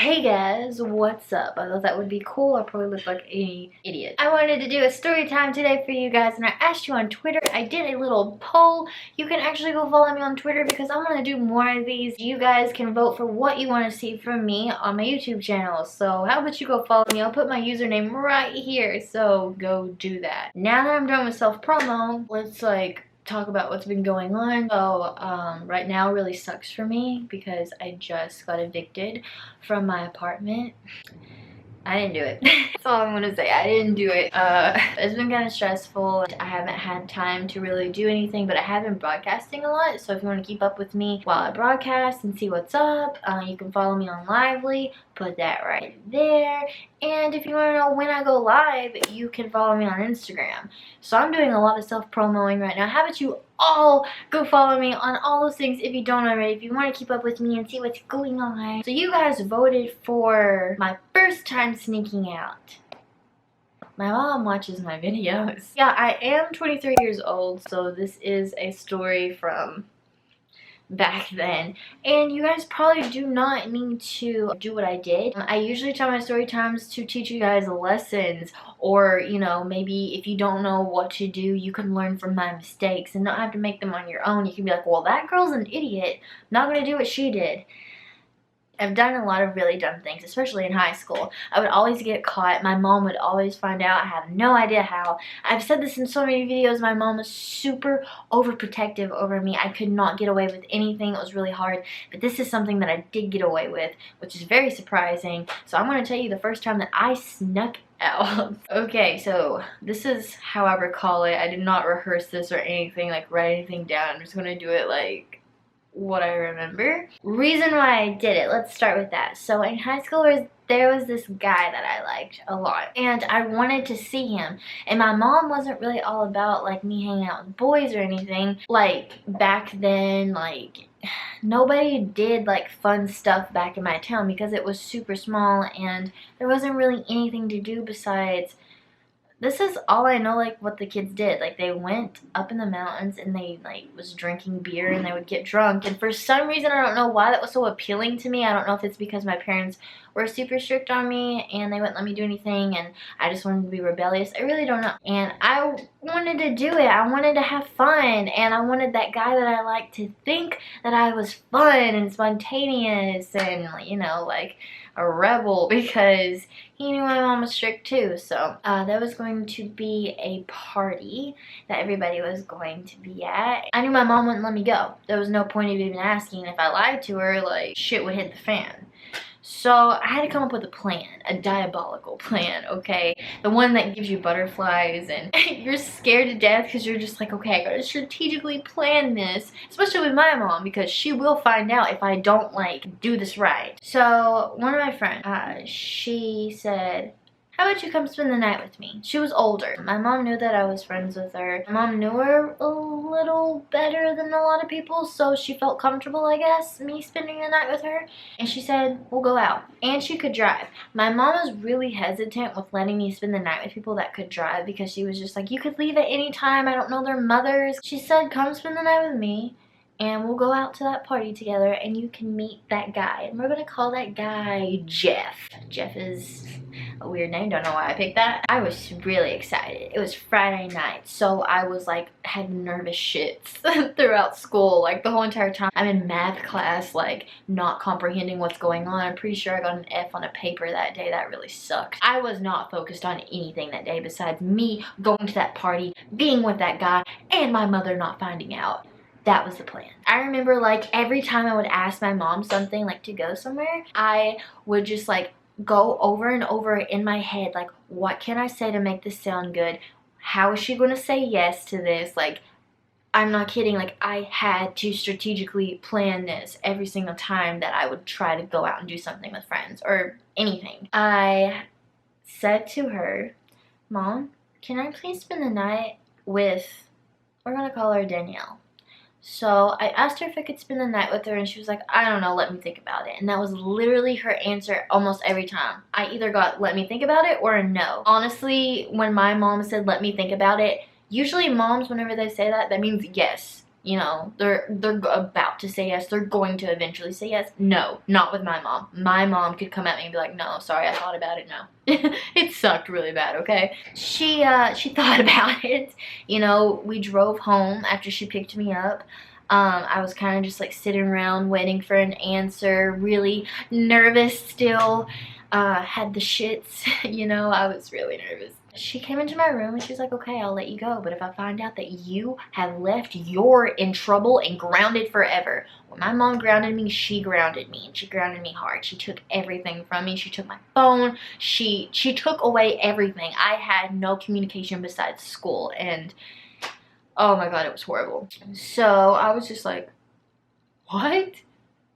Hey guys, what's up? I thought that would be cool. I probably look like an idiot. I wanted to do a story time today for you guys, and I asked you on Twitter. I did a little poll. You can actually go follow me on Twitter because I'm going to do more of these. You guys can vote for what you want to see from me on my YouTube channel. So how about you go follow me? I'll put my username right here, so go do that. Now that I'm done with self-promo, let's talk about what's been going on. So right now really sucks for me because I just got evicted from my apartment. I didn't do it. That's all I'm gonna say. I didn't do it. It's been kind of stressful. I haven't had time to really do anything, but I have been broadcasting a lot. So if you want to keep up with me while I broadcast and see what's up, you can follow me on Lively. Put that right there. And if you want to know when I go live, you can follow me on Instagram. So I'm doing a lot of self-promoing right now. How about you all go follow me on all those things if you don't already, if you want to keep up with me and see what's going on. So you guys voted for my first time sneaking out. My mom watches my videos. Yeah, I am 23 years old, so this is a story from back then, and you guys probably do not need to do what I did. I usually tell my story times to teach you guys lessons, or you know, maybe if you don't know what to do, you can learn from my mistakes and not have to make them on your own. You can be like, well, that girl's an idiot, not gonna do what she did. I've done a lot of really dumb things, especially in high school. I would always get caught. My mom would always find out. I have no idea how. I've said this in so many videos. My mom was super overprotective over me. I could not get away with anything. It was really hard. But this is something that I did get away with, which is very surprising. So I'm going to tell you the first time that I snuck out. Okay, so this is how I recall it. I did not rehearse this or anything, like write anything down. I'm just going to do it like what I remember. Reason why I did it, let's start with that. So in high school there was this guy that I liked a lot, and I wanted to see him, and my mom wasn't really all about like me hanging out with boys or anything. Like back then, like nobody did like fun stuff back in my town because it was super small and there wasn't really anything to do besides, this is all I know, like what the kids did. Like they went up in the mountains and they like was drinking beer and they would get drunk, and for some reason I don't know why that was so appealing to me. I don't know if it's because my parents were super strict on me and they wouldn't let me do anything and I just wanted to be rebellious. I really don't know. And I wanted to do it. I wanted to have fun, and I wanted that guy that I liked to think that I was fun and spontaneous and, you know, like a rebel, because he knew my mom was strict too. So there was going to be a party that everybody was going to be at. I knew my mom wouldn't let me go. There was no point of even asking. If I lied to her, like shit would hit the fan. So I had to come up with a plan, a diabolical plan, okay? The one that gives you butterflies and you're scared to death because you're just like, okay, I gotta strategically plan this, especially with my mom because she will find out if I don't like do this right. So one of my friends, she said, how about you come spend the night with me? She was older. My mom knew that I was friends with her. My mom knew her a little better than a lot of people, so she felt comfortable, I guess, me spending the night with her. And she said, we'll go out. And she could drive. My mom was really hesitant with letting me spend the night with people that could drive because she was just like, you could leave at any time. I don't know their mothers. She said, come spend the night with me, and we'll go out to that party together and you can meet that guy. And we're gonna call that guy Jeff. Jeff is a weird name, don't know why I picked that. I was really excited. It was Friday night, so I was like, had nervous shits throughout school, like the whole entire time. I'm in math class, like not comprehending what's going on. I'm pretty sure I got an F on a paper that day. That really sucked. I was not focused on anything that day besides me going to that party, being with that guy, and my mother not finding out. That was the plan. I remember like every time I would ask my mom something like to go somewhere, I would just like go over and over in my head, like what can I say to make this sound good? How is she going to say yes to this? Like, I'm not kidding. Like I had to strategically plan this every single time that I would try to go out and do something with friends or anything. I said to her, Mom, can I please spend the night with, we're going to call her Danielle. So I asked her if I could spend the night with her, and she was like, I don't know, let me think about it. And that was literally her answer almost every time. I either got let me think about it or a no. Honestly, when my mom said let me think about it, usually moms, whenever they say that, that means yes. you know, they're about to say yes, they're going to eventually say yes. No, not with my mom. My mom could come at me and be like, no, sorry, I thought about it, no. It sucked really bad, okay? She thought about it. You know, we drove home after she picked me up. I was kind of just like sitting around waiting for an answer, really nervous still. Had the shits, you know, I was really nervous. She came into my room and she's like, okay, I'll let you go, but if I find out that you have left, you're in trouble and grounded forever. When my mom grounded me, she grounded me, and she grounded me hard. She took everything from me. She took my phone. She took away everything. I had no communication besides school, and oh my god, it was horrible. So I was just like, what?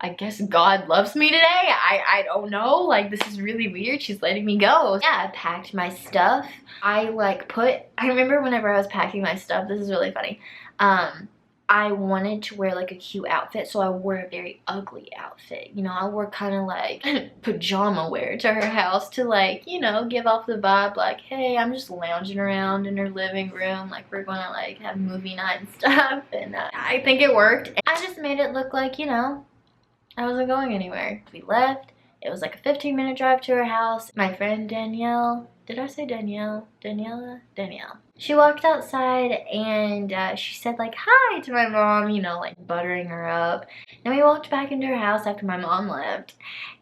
I guess God loves me today. I don't know. Like, this is really weird. She's letting me go. Yeah, I packed my stuff. I remember whenever I was packing my stuff, this is really funny. I wanted to wear like a cute outfit, so I wore a very ugly outfit. You know, I wore kind of like pajama wear to her house to, like, you know, give off the vibe like, hey, I'm just lounging around in her living room, like we're gonna like have movie night and stuff. And I think it worked. I just made it look like, you know, I wasn't going anywhere. We left. It was like a 15-minute drive to her house. My friend Danielle, did I say Danielle? Daniela? Danielle. She walked outside and she said like hi to my mom, you know, like buttering her up. Then we walked back into her house after my mom left,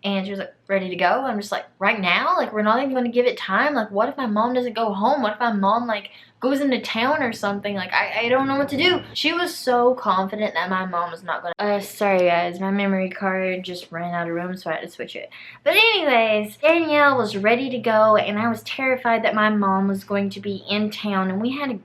and she was like, ready to go? I'm just like, right now? Like, we're not even going to give it time? Like, what if my mom doesn't go home? What if my mom like goes into town or something? Like, I don't know what to do. She was so confident that my mom was not gonna. Sorry guys, my memory card just ran out of room, so I had to switch it. But anyways, Danielle was ready to go, and I was terrified that my mom was going to be in town, and we had to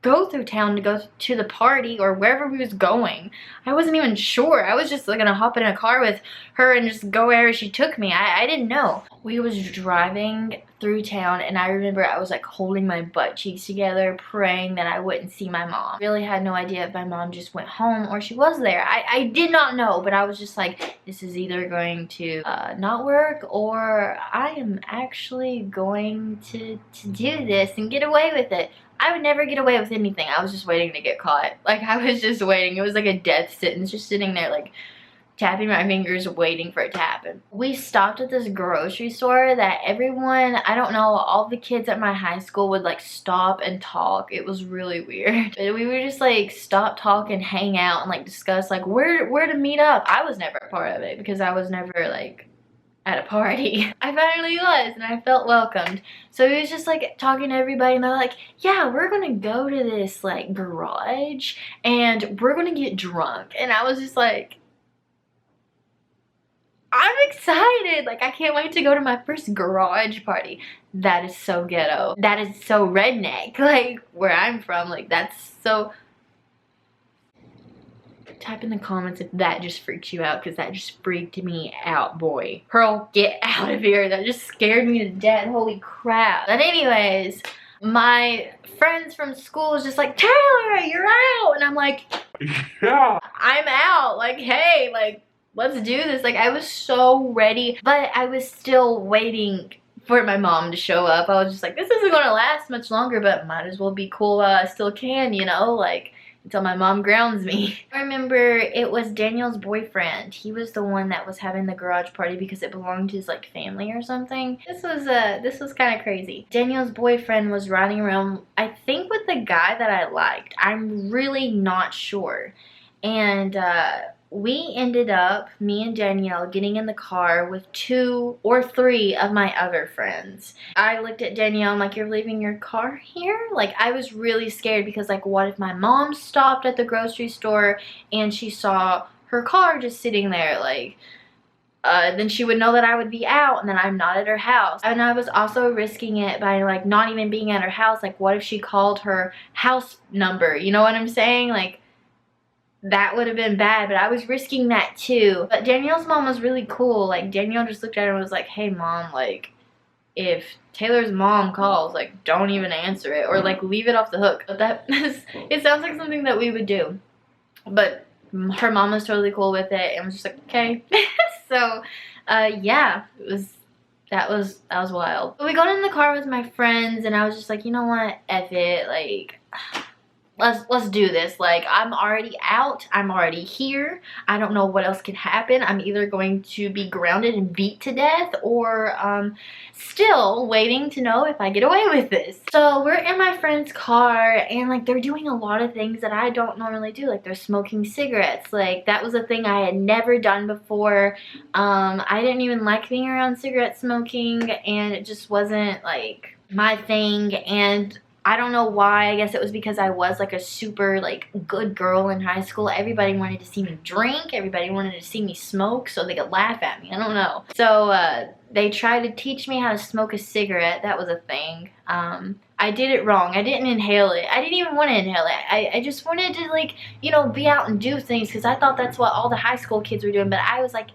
go through town to go to the party or wherever we was going. I wasn't even sure. I was just like gonna hop in a car with her and just go wherever she took me. I didn't know. We was driving through town, and I remember I was like holding my butt cheeks together, praying that I wouldn't see my mom. Really had no idea if my mom just went home or she was there. I did not know, but I was just like, this is either going to not work, or I am actually going to do this and get away with it. I would never get away with anything. I was just waiting to get caught. Like, I was just waiting. It was like a death sentence, just sitting there like tapping my fingers waiting for it to happen. We stopped at this grocery store that everyone, I don't know, all the kids at my high school would like stop and talk. It was really weird. But we would just like stop, talk, and hang out and like discuss like where to meet up. I was never a part of it because I was never like at a party. I finally was, and I felt welcomed. So it was just like talking to everybody, and they're like, yeah, we're gonna go to this like garage and we're gonna get drunk. And I was just like, I'm excited. Like, I can't wait to go to my first garage party. That is so ghetto. That is so redneck. Like, where I'm from, like, that's so... Type in the comments if that just freaks you out, because that just freaked me out, boy. Pearl, get out of here. That just scared me to death. Holy crap. But anyways, my friends from school was just like, Taylor, you're out. And I'm like, yeah, I'm out. Like, hey, like, let's do this. Like, I was so ready, but I was still waiting for my mom to show up. I was just like, this isn't gonna last much longer, but might as well be cool while I still can, you know, like, until my mom grounds me. I remember it was Daniel's boyfriend. He was the one that was having the garage party because it belonged to his like family or something. This was kind of crazy. Daniel's boyfriend was riding around, I think with the guy that I liked. I'm really not sure. And we ended up, me and Danielle, getting in the car with 2 or 3 of my other friends. I looked at Danielle, I'm like, you're leaving your car here? Like, I was really scared because, like, what if my mom stopped at the grocery store and she saw her car just sitting there? Like, then she would know that I would be out and then I'm not at her house. And I was also risking it by, like, not even being at her house. Like, what if she called her house number? You know what I'm saying? Like, that would have been bad, but I was risking that too. But Danielle's mom was really cool. Like, Danielle just looked at her and was like, hey mom, like, if Taylor's mom calls, like, don't even answer it, or like leave it off the hook. But that it sounds like something that we would do. But her mom was totally cool with it and was just like, okay. So yeah, that was wild. But we got in the car with my friends and I was just like, you know what, F it, like, let's do this. Like, I'm already out. I'm already here. I don't know what else can happen. I'm either going to be grounded and beat to death, or still waiting to know if I get away with this. So we're in my friend's car, and like they're doing a lot of things that I don't normally do. Like, they're smoking cigarettes. Like, that was a thing I had never done before. I didn't even like being around cigarette smoking, and it just wasn't like my thing. And I don't know why. I guess it was because I was like a super like good girl in high school. Everybody wanted to see me drink. Everybody wanted to see me smoke so they could laugh at me. I don't know. So they tried to teach me how to smoke a cigarette. That was a thing. I did it wrong. I didn't inhale it. I didn't even want to inhale it. I just wanted to, like, you know, be out and do things because I thought that's what all the high school kids were doing. But I was like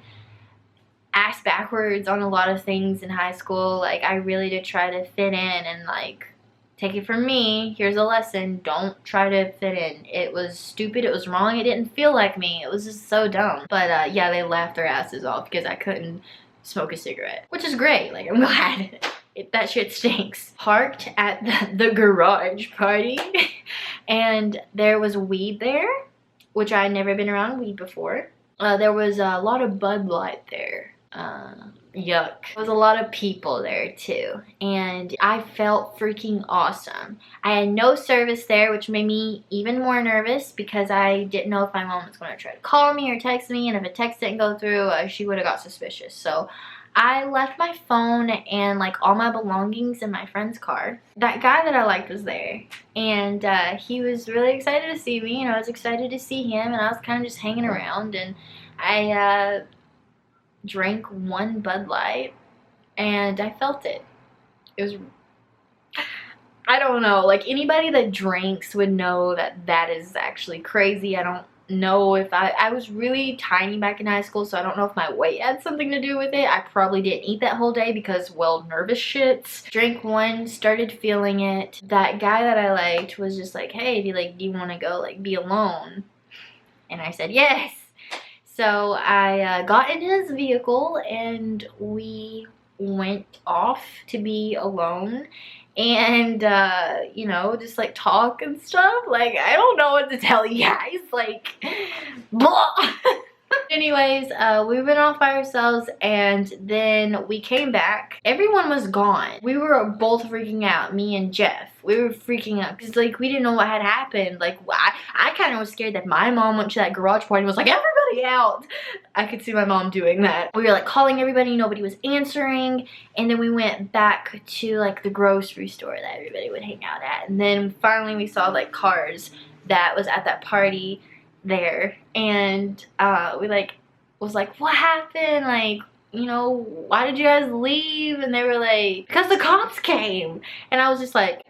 ass backwards on a lot of things in high school. Like, I really did try to fit in, and like, take it from me, here's a lesson: don't try to fit in. It was stupid, it was wrong, it didn't feel like me, it was just so dumb. But yeah, they laughed their asses off because I couldn't smoke a cigarette, which is great. Like, I'm glad. That shit stinks. Parked at the garage party and there was weed there, which I had never been around weed before. There was a lot of Bud Light there. Yuck. There was a lot of people there too, and I felt freaking awesome. I had no service there, which made me even more nervous because I didn't know if my mom was going to try to call me or text me, and if a text didn't go through, she would have got suspicious. So I left my phone and like all my belongings in my friend's car. That guy that I liked was there, and he was really excited to see me, and I was excited to see him, and I was kind of just hanging around, and I drank one Bud Light and I felt it. It was, I don't know, like anybody that drinks would know that that is actually crazy. I don't know if I was really tiny back in high school, so I don't know if my weight had something to do with it. I probably didn't eat that whole day because, well, nervous shits. Drank one, started feeling it. That guy that I liked was just like, hey, do you want to go like be alone? And I said yes. So I got in his vehicle and we went off to be alone and, you know, just like talk and stuff. Like, I don't know what to tell you guys. Like, blah. Anyways, we went off by ourselves and then we came back. Everyone was gone. We were both freaking out, me and Jeff. We were freaking out because like we didn't know what had happened. Like, I kind of was scared that my mom went to that garage party and was like, everybody out. I could see my mom doing that. We were like calling everybody, nobody was answering, and then we went back to like the grocery store that everybody would hang out at, and then finally we saw like cars that was at that party there, and we like was like, what happened? Like, you know, why did you guys leave? And they were like, because the cops came. And I was just like,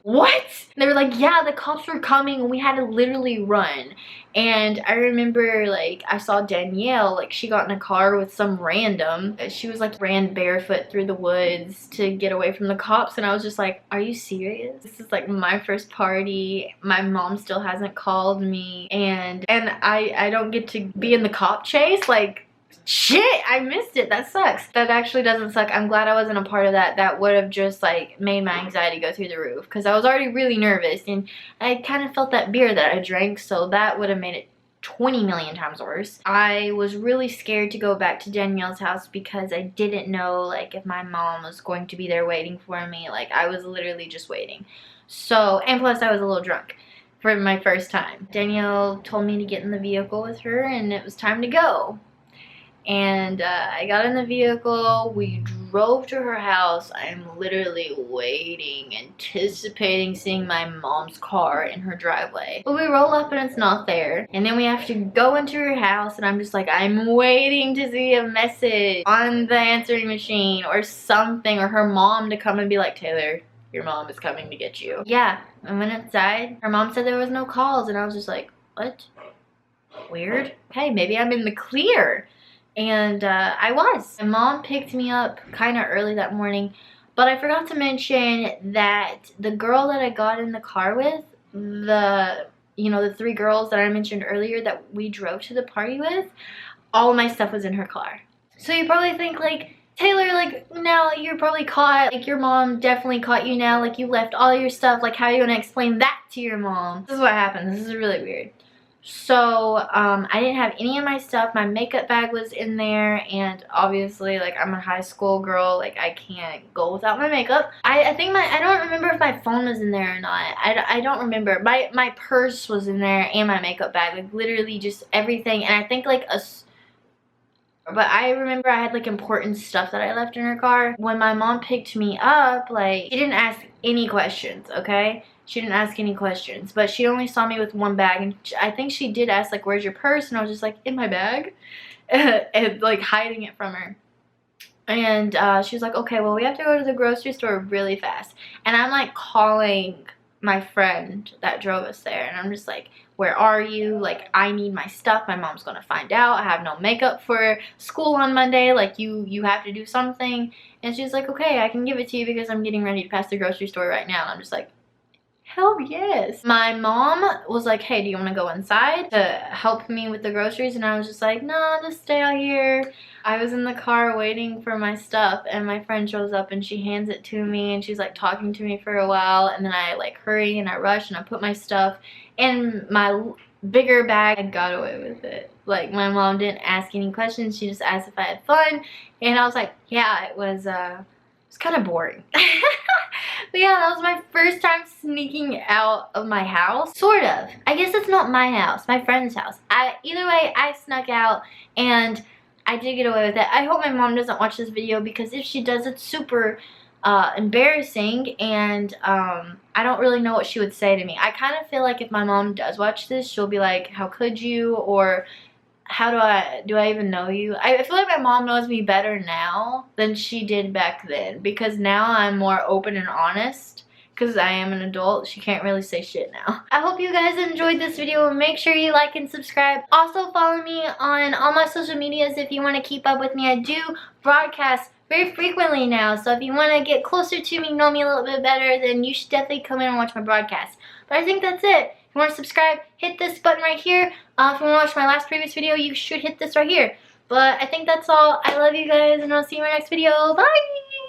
what? And they were like, yeah, the cops were coming and we had to literally run. And I remember like I saw Danielle, like she got in a car with some random. She was like ran barefoot through the woods to get away from the cops, and I was just like, are you serious? This is like my first party. My mom still hasn't called me, and I don't get to be in the cop chase. Like, shit, I missed it. That sucks. That actually doesn't suck. I'm glad I wasn't a part of that. That would have just like made my anxiety go through the roof because I was already really nervous, and I kind of felt that beer that I drank, so that would have made it 20 million times worse. I was really scared to go back to Danielle's house because I didn't know like if my mom was going to be there waiting for me. Like, I was literally just waiting. So, and plus I was a little drunk for my first time. Danielle told me to get in the vehicle with her and it was time to go. And I got in the vehicle, we drove to her house. I'm literally waiting, anticipating seeing my mom's car in her driveway. But we roll up and it's not there. And then we have to go into her house and I'm just like, I'm waiting to see a message on the answering machine or something, or her mom to come and be like, Taylor, your mom is coming to get you. Yeah, I went inside. Her mom said there was no calls and I was just like, what? Weird. Okay, maybe I'm in the clear. And I was. My mom picked me up kind of early that morning, but I forgot to mention that the girl that I got in the car with, the three girls that I mentioned earlier that we drove to the party with, all my stuff was in her car. So you probably think like, Taylor, like, now you're probably caught. Like, your mom definitely caught you now. Like, you left all your stuff. Like, how are you gonna explain that to your mom? This is what happened. This is really weird. So, I didn't have any of my stuff. My makeup bag was in there, and obviously, like, I'm a high school girl. Like, I can't go without my makeup. I think I don't remember if my phone was in there or not. I don't remember. My purse was in there and my makeup bag. Like, literally just everything. And I think, like, but I remember I had like important stuff that I left in her car. When my mom picked me up, like, she didn't ask any questions, okay? She didn't ask any questions, but she only saw me with one bag, and I think she did ask, like, where's your purse? And I was just like, in my bag, and like hiding it from her. And she was like, okay, well, we have to go to the grocery store really fast. And I'm like calling my friend that drove us there, and I'm just like, where are you? Like, I need my stuff. My mom's gonna find out. I have no makeup for school on Monday. Like, you have to do something. And she's like, okay, I can give it to you because I'm getting ready to pass the grocery store right now. And I'm just like, hell yes. My mom was like, hey, do you want to go inside to help me with the groceries? And I was just like, no, just stay out here. I was in the car waiting for my stuff, and my friend shows up and she hands it to me, and she's like talking to me for a while, and then I like hurry and I rush and I put my stuff in my bigger bag. I got away with it. Like, my mom didn't ask any questions. She just asked if I had fun, and I was like, yeah, it was kind of boring. But yeah, that was my first time sneaking out of my house. Sort of. I guess it's not my house, my friend's house. Either way, I snuck out, and I did get away with it. I hope my mom doesn't watch this video, because if she does, it's super embarrassing, and I don't really know what she would say to me. I kind of feel like if my mom does watch this, she'll be like, how could you? Or, how do I even know you? I feel like my mom knows me better now than she did back then, because now I'm more open and honest because I am an adult. She can't really say shit now. I hope you guys enjoyed this video. Make sure you like and subscribe. Also follow me on all my social medias if you want to keep up with me. I do broadcast very frequently now, so if you want to get closer to me, know me a little bit better, then you should definitely come in and watch my broadcast. But I think that's it. If you want to subscribe, hit this button right here. If you want to watch my last previous video, you should hit this right here. But I think that's all. I love you guys, and I'll see you in my next video. Bye!